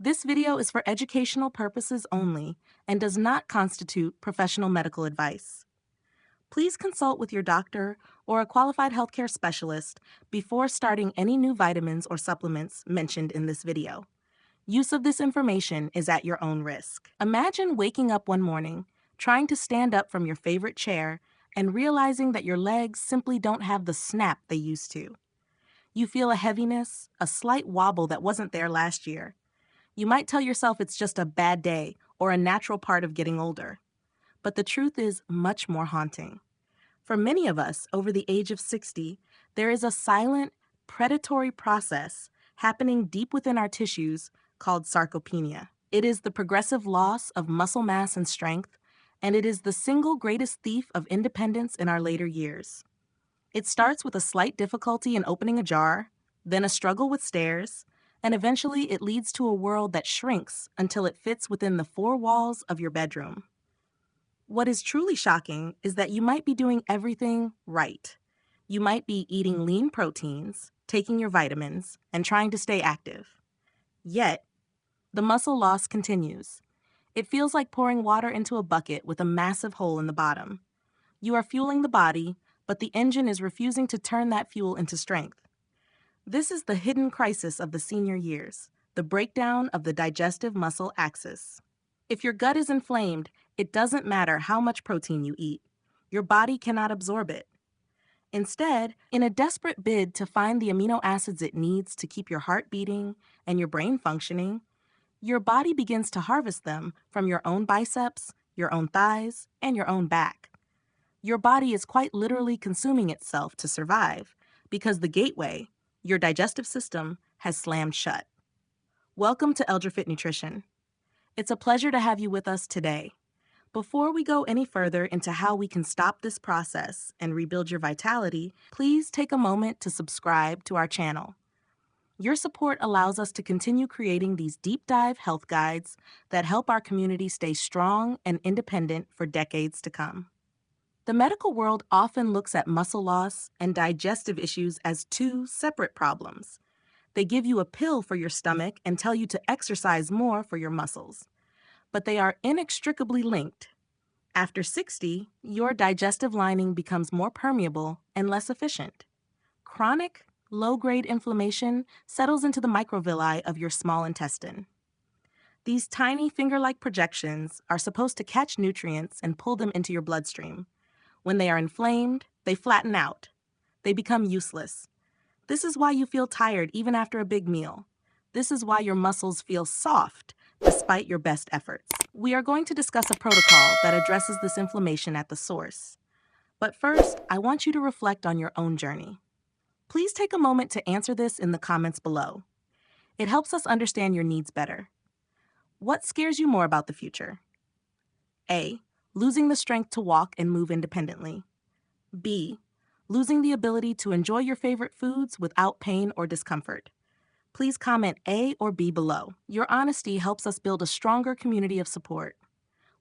This video is for educational purposes only and does not constitute professional medical advice. Please consult with your doctor or a qualified healthcare specialist before starting any new vitamins or supplements mentioned in this video. Use of this information is at your own risk. Imagine waking up one morning, trying to stand up from your favorite chair, and realizing that your legs simply don't have the snap they used to. You feel a heaviness, a slight wobble that wasn't there last year. You might tell yourself it's just a bad day or a natural part of getting older. But the truth is much more haunting. For many of us over the age of 60, there is a silent, predatory process happening deep within our tissues called sarcopenia. It is the progressive loss of muscle mass and strength, and it is the single greatest thief of independence in our later years. It starts with a slight difficulty in opening a jar, then a struggle with stairs, and eventually it leads to a world that shrinks until it fits within the four walls of your bedroom. What is truly shocking is that you might be doing everything right. You might be eating lean proteins, taking your vitamins, and trying to stay active. Yet, the muscle loss continues. It feels like pouring water into a bucket with a massive hole in the bottom. You are fueling the body, but the engine is refusing to turn that fuel into strength. This is the hidden crisis of the senior years, the breakdown of the digestive muscle axis. If your gut is inflamed, it doesn't matter how much protein you eat. Your body cannot absorb it. Instead, in a desperate bid to find the amino acids it needs to keep your heart beating and your brain functioning, your body begins to harvest them from your own biceps, your own thighs, and your own back. Your body is quite literally consuming itself to survive because the gateway, your digestive system, has slammed shut. Welcome to ElderFit Nutrition. It's a pleasure to have you with us today. Before we go any further into how we can stop this process and rebuild your vitality, please take a moment to subscribe to our channel. Your support allows us to continue creating these deep dive health guides that help our community stay strong and independent for decades to come. The medical world often looks at muscle loss and digestive issues as two separate problems. They give you a pill for your stomach and tell you to exercise more for your muscles. But they are inextricably linked. After 60, your digestive lining becomes more permeable and less efficient. Chronic, low-grade inflammation settles into the microvilli of your small intestine. These tiny finger-like projections are supposed to catch nutrients and pull them into your bloodstream. When they are inflamed, they flatten out. They become useless. This is why you feel tired even after a big meal. This is why your muscles feel soft despite your best efforts. We are going to discuss a protocol that addresses this inflammation at the source. But first, I want you to reflect on your own journey. Please take a moment to answer this in the comments below. It helps us understand your needs better. What scares you more about the future? A. Losing the strength to walk and move independently. B. Losing the ability to enjoy your favorite foods without pain or discomfort. Please comment A or B below. Your honesty helps us build a stronger community of support.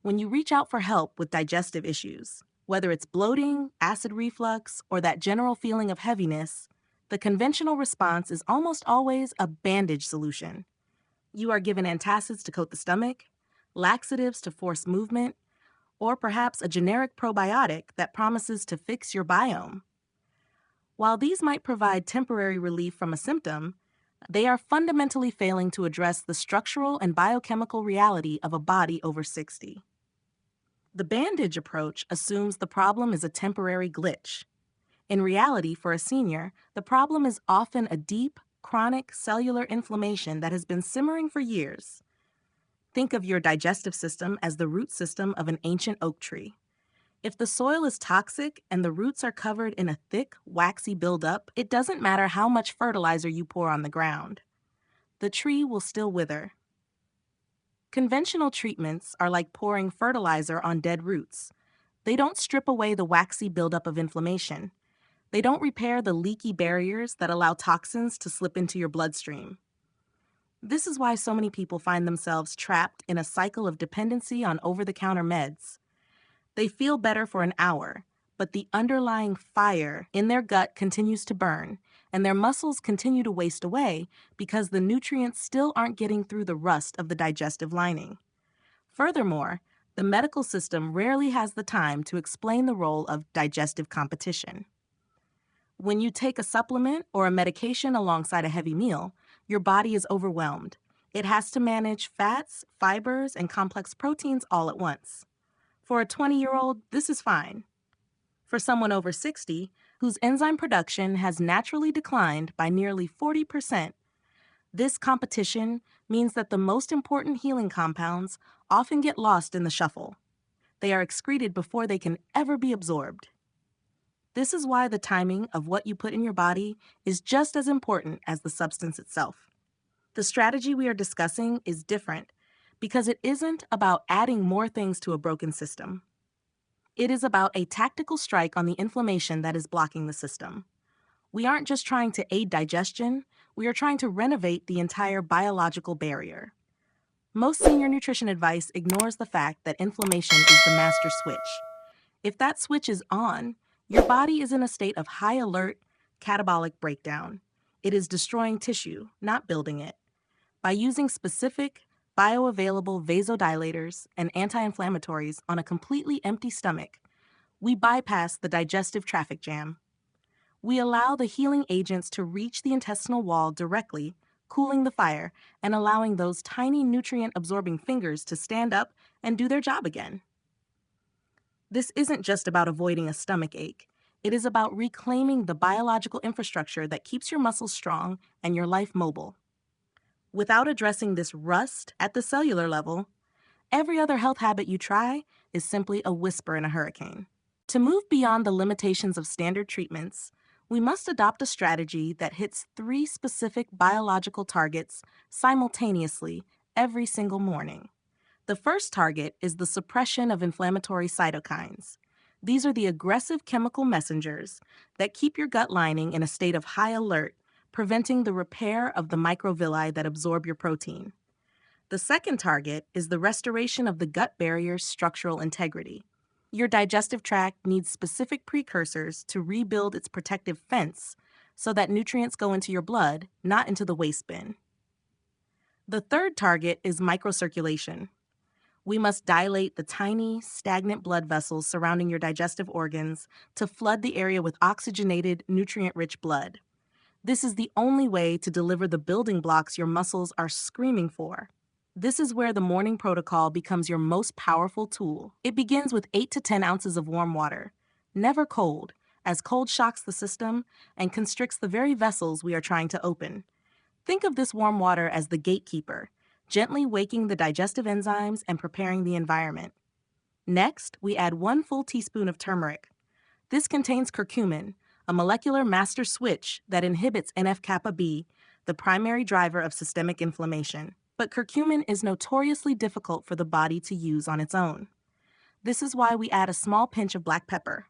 When you reach out for help with digestive issues, whether it's bloating, acid reflux, or that general feeling of heaviness, the conventional response is almost always a bandage solution. You are given antacids to coat the stomach, laxatives to force movement, or perhaps a generic probiotic that promises to fix your biome. While these might provide temporary relief from a symptom, they are fundamentally failing to address the structural and biochemical reality of a body over 60. The bandage approach assumes the problem is a temporary glitch. In reality, for a senior, the problem is often a deep, chronic cellular inflammation that has been simmering for years. Think of your digestive system as the root system of an ancient oak tree. If the soil is toxic and the roots are covered in a thick, waxy buildup, it doesn't matter how much fertilizer you pour on the ground. The tree will still wither. Conventional treatments are like pouring fertilizer on dead roots. They don't strip away the waxy buildup of inflammation. They don't repair the leaky barriers that allow toxins to slip into your bloodstream. This is why so many people find themselves trapped in a cycle of dependency on over-the-counter meds. They feel better for an hour, but the underlying fire in their gut continues to burn, and their muscles continue to waste away because the nutrients still aren't getting through the rust of the digestive lining. Furthermore, the medical system rarely has the time to explain the role of digestive competition. When you take a supplement or a medication alongside a heavy meal, your body is overwhelmed. It has to manage fats, fibers, and complex proteins all at once. For a 20-year-old, this is fine. For someone over 60, whose enzyme production has naturally declined by nearly 40%, this competition means that the most important healing compounds often get lost in the shuffle. They are excreted before they can ever be absorbed. This is why the timing of what you put in your body is just as important as the substance itself. The strategy we are discussing is different because it isn't about adding more things to a broken system. It is about a tactical strike on the inflammation that is blocking the system. We aren't just trying to aid digestion, we are trying to renovate the entire biological barrier. Most senior nutrition advice ignores the fact that inflammation is the master switch. If that switch is on, your body is in a state of high alert, catabolic breakdown. It is destroying tissue, not building it. By using specific, bioavailable vasodilators and anti-inflammatories on a completely empty stomach, we bypass the digestive traffic jam. We allow the healing agents to reach the intestinal wall directly, cooling the fire and allowing those tiny nutrient-absorbing fingers to stand up and do their job again. This isn't just about avoiding a stomach ache. It is about reclaiming the biological infrastructure that keeps your muscles strong and your life mobile. Without addressing this rust at the cellular level, every other health habit you try is simply a whisper in a hurricane. To move beyond the limitations of standard treatments, we must adopt a strategy that hits 3 specific biological targets simultaneously every single morning. The first target is the suppression of inflammatory cytokines. These are the aggressive chemical messengers that keep your gut lining in a state of high alert, preventing the repair of the microvilli that absorb your protein. The second target is the restoration of the gut barrier's structural integrity. Your digestive tract needs specific precursors to rebuild its protective fence so that nutrients go into your blood, not into the waste bin. The third target is microcirculation. We must dilate the tiny, stagnant blood vessels surrounding your digestive organs to flood the area with oxygenated, nutrient-rich blood. This is the only way to deliver the building blocks your muscles are screaming for. This is where the morning protocol becomes your most powerful tool. It begins with 8 to 10 ounces of warm water, never cold, as cold shocks the system and constricts the very vessels we are trying to open. Think of this warm water as the gatekeeper, gently waking the digestive enzymes and preparing the environment. Next, we add 1 full teaspoon of turmeric. This contains curcumin, a molecular master switch that inhibits NF-kappa B, the primary driver of systemic inflammation. But curcumin is notoriously difficult for the body to use on its own. This is why we add a small pinch of black pepper.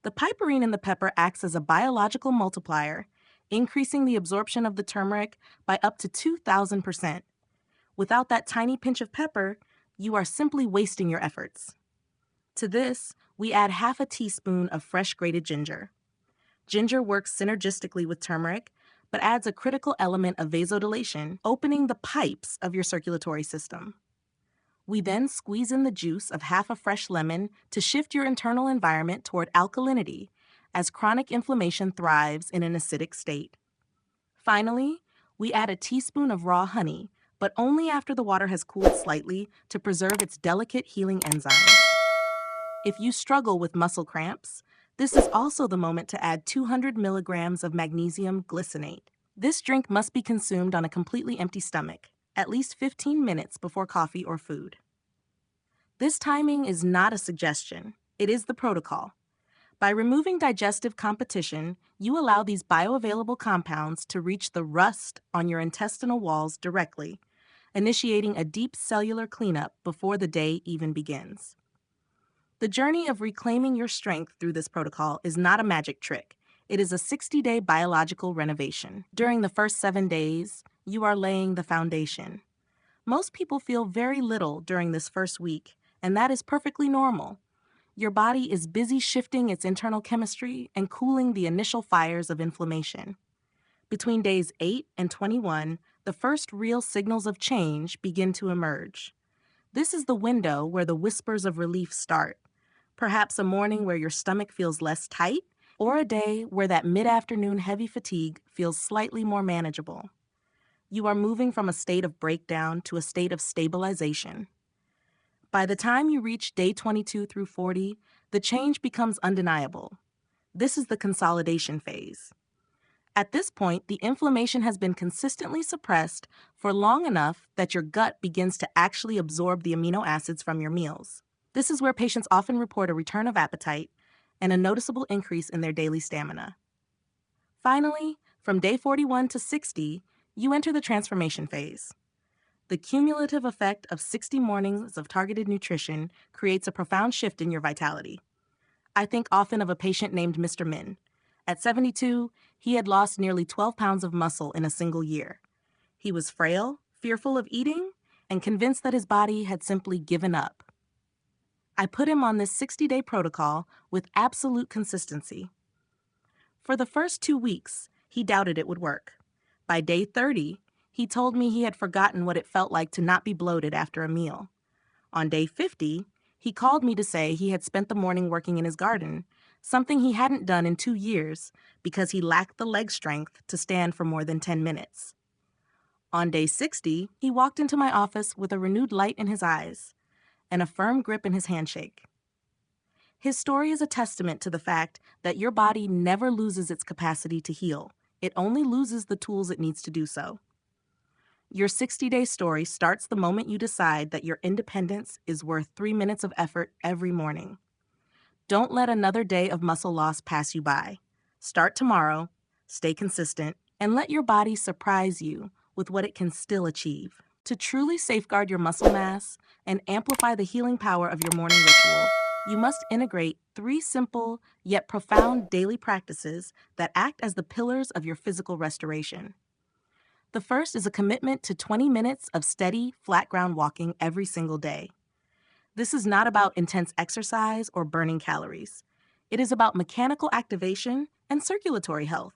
The piperine in the pepper acts as a biological multiplier, increasing the absorption of the turmeric by up to 2,000%. Without that tiny pinch of pepper, you are simply wasting your efforts. To this, we add half a teaspoon of fresh grated ginger. Ginger works synergistically with turmeric, but adds a critical element of vasodilation, opening the pipes of your circulatory system. We then squeeze in the juice of half a fresh lemon to shift your internal environment toward alkalinity, as chronic inflammation thrives in an acidic state. Finally, we add a teaspoon of raw honey, but only after the water has cooled slightly to preserve its delicate healing enzymes. If you struggle with muscle cramps, this is also the moment to add 200 milligrams of magnesium glycinate. This drink must be consumed on a completely empty stomach, at least 15 minutes before coffee or food. This timing is not a suggestion, it is the protocol. By removing digestive competition, you allow these bioavailable compounds to reach the rust on your intestinal walls directly, initiating a deep cellular cleanup before the day even begins. The journey of reclaiming your strength through this protocol is not a magic trick. It is a 60-day biological renovation. During the first 7 days, you are laying the foundation. Most people feel very little during this first week, and that is perfectly normal. Your body is busy shifting its internal chemistry and cooling the initial fires of inflammation. Between days 8 and 21, the first real signals of change begin to emerge. This is the window where the whispers of relief start. Perhaps a morning where your stomach feels less tight, or a day where that mid-afternoon heavy fatigue feels slightly more manageable. You are moving from a state of breakdown to a state of stabilization. By the time you reach day 22 through 40, the change becomes undeniable. This is the consolidation phase. At this point, the inflammation has been consistently suppressed for long enough that your gut begins to actually absorb the amino acids from your meals. This is where patients often report a return of appetite and a noticeable increase in their daily stamina. Finally, from day 41 to 60, you enter the transformation phase. The cumulative effect of 60 mornings of targeted nutrition creates a profound shift in your vitality. I think often of a patient named Mr. Min. At 72, he had lost nearly 12 pounds of muscle in a single year. He was frail, fearful of eating, and convinced that his body had simply given up. I put him on this 60-day protocol with absolute consistency. For the first 2 weeks, he doubted it would work. By day 30, he told me he had forgotten what it felt like to not be bloated after a meal. On day 50, he called me to say he had spent the morning working in his garden, something he hadn't done in 2 years because he lacked the leg strength to stand for more than 10 minutes. On day 60, he walked into my office with a renewed light in his eyes and a firm grip in his handshake. His story is a testament to the fact that your body never loses its capacity to heal. It only loses the tools it needs to do so. Your 60-day story starts the moment you decide that your independence is worth 3 minutes of effort every morning. Don't let another day of muscle loss pass you by. Start tomorrow, stay consistent, and let your body surprise you with what it can still achieve. To truly safeguard your muscle mass and amplify the healing power of your morning ritual, you must integrate 3 simple yet profound daily practices that act as the pillars of your physical restoration. The first is a commitment to 20 minutes of steady, flat ground walking every single day. This is not about intense exercise or burning calories. It is about mechanical activation and circulatory health.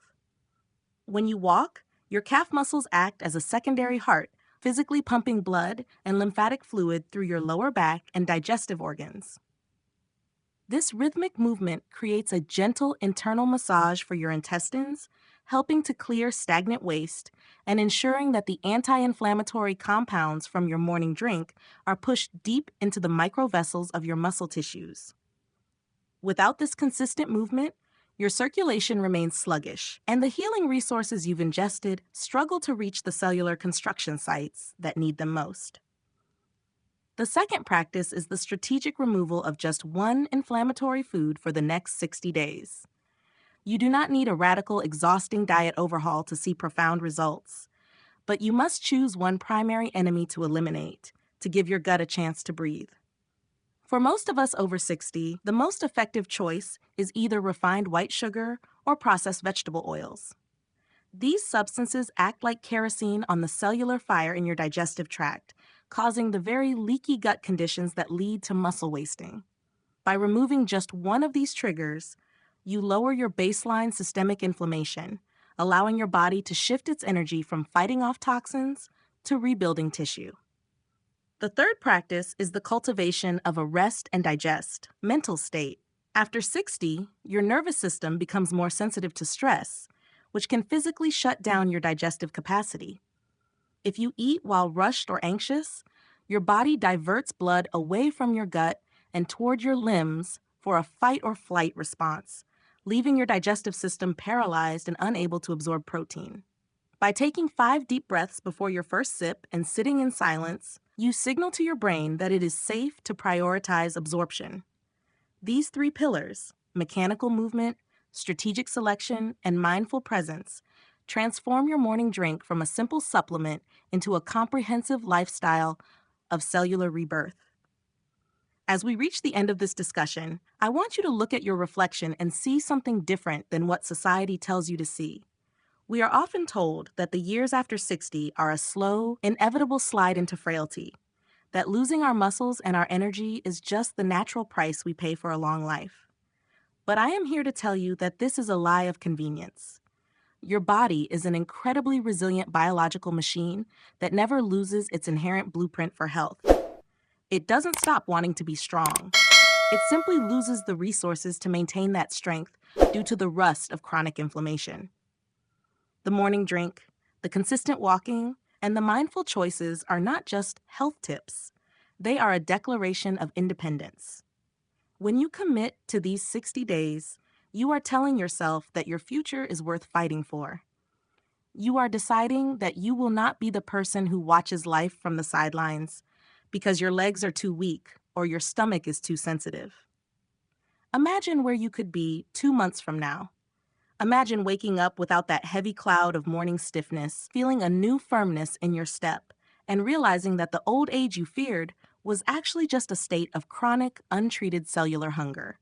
When you walk, your calf muscles act as a secondary heart, physically pumping blood and lymphatic fluid through your lower back and digestive organs. This rhythmic movement creates a gentle internal massage for your intestines, helping to clear stagnant waste and ensuring that the anti-inflammatory compounds from your morning drink are pushed deep into the microvessels of your muscle tissues. Without this consistent movement, your circulation remains sluggish, and the healing resources you've ingested struggle to reach the cellular construction sites that need them most. The second practice is the strategic removal of just one inflammatory food for the next 60 days. You do not need a radical, exhausting diet overhaul to see profound results, but you must choose one primary enemy to eliminate to give your gut a chance to breathe. For most of us over 60, the most effective choice is either refined white sugar or processed vegetable oils. These substances act like kerosene on the cellular fire in your digestive tract, causing the very leaky gut conditions that lead to muscle wasting. By removing just one of these triggers, you lower your baseline systemic inflammation, allowing your body to shift its energy from fighting off toxins to rebuilding tissue. The third practice is the cultivation of a rest and digest mental state. After 60, your nervous system becomes more sensitive to stress, which can physically shut down your digestive capacity. If you eat while rushed or anxious, your body diverts blood away from your gut and toward your limbs for a fight or flight response, leaving your digestive system paralyzed and unable to absorb protein. By taking 5 deep breaths before your first sip and sitting in silence, you signal to your brain that it is safe to prioritize absorption. These 3 pillars, mechanical movement, strategic selection, and mindful presence, transform your morning drink from a simple supplement into a comprehensive lifestyle of cellular rebirth. As we reach the end of this discussion, I want you to look at your reflection and see something different than what society tells you to see. We are often told that the years after 60 are a slow, inevitable slide into frailty. that losing our muscles and our energy is just the natural price we pay for a long life. But I am here to tell you that this is a lie of convenience. Your body is an incredibly resilient biological machine that never loses its inherent blueprint for health. It doesn't stop wanting to be strong. It simply loses the resources to maintain that strength due to the rust of chronic inflammation. The morning drink, the consistent walking, and the mindful choices are not just health tips. They are a declaration of independence. When you commit to these 60 days, you are telling yourself that your future is worth fighting for. You are deciding that you will not be the person who watches life from the sidelines because your legs are too weak or your stomach is too sensitive. Imagine where you could be 2 months from now. Imagine waking up without that heavy cloud of morning stiffness, feeling a new firmness in your step, and realizing that the old age you feared was actually just a state of chronic, untreated cellular hunger.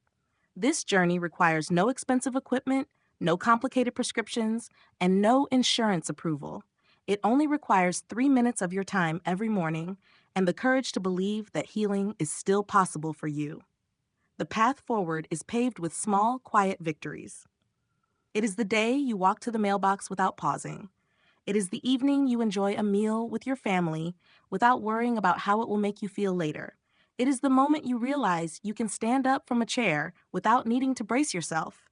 This journey requires no expensive equipment, no complicated prescriptions, and no insurance approval. It only requires 3 minutes of your time every morning and the courage to believe that healing is still possible for you. The path forward is paved with small, quiet victories. It is the day you walk to the mailbox without pausing. It is the evening you enjoy a meal with your family without worrying about how it will make you feel later. It is the moment you realize you can stand up from a chair without needing to brace yourself.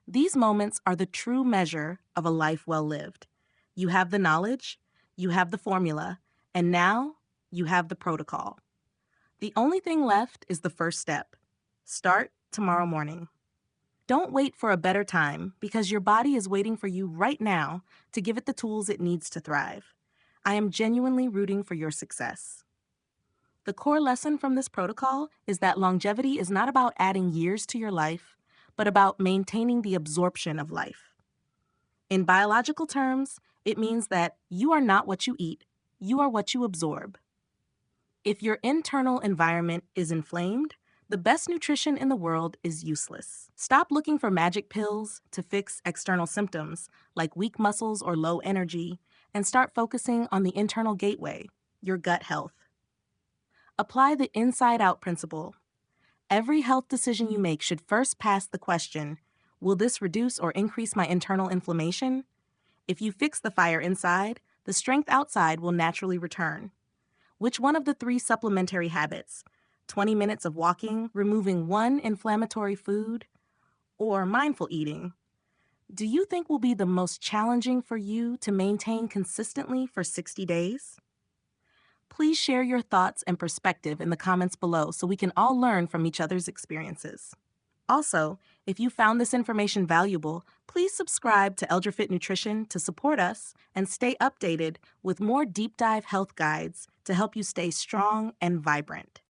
These moments are the true measure of a life well lived. You have the knowledge, you have the formula, and now you have the protocol. The only thing left is the first step. Start tomorrow morning. Don't wait for a better time because your body is waiting for you right now to give it the tools it needs to thrive. I am genuinely rooting for your success. The core lesson from this protocol is that longevity is not about adding years to your life, but about maintaining the absorption of life. In biological terms, it means that you are not what you eat, you are what you absorb. If your internal environment is inflamed, the best nutrition in the world is useless. Stop looking for magic pills to fix external symptoms like weak muscles or low energy, and start focusing on the internal gateway, your gut health. Apply the inside-out principle. Every health decision you make should first pass the question, will this reduce or increase my internal inflammation? If you fix the fire inside, the strength outside will naturally return. Which one of the 3 supplementary habits, 20 minutes of walking, removing 1 inflammatory food, or mindful eating, do you think will be the most challenging for you to maintain consistently for 60 days? Please share your thoughts and perspective in the comments below so we can all learn from each other's experiences. Also, if you found this information valuable, please subscribe to ElderFit Nutrition to support us and stay updated with more deep dive health guides to help you stay strong and vibrant.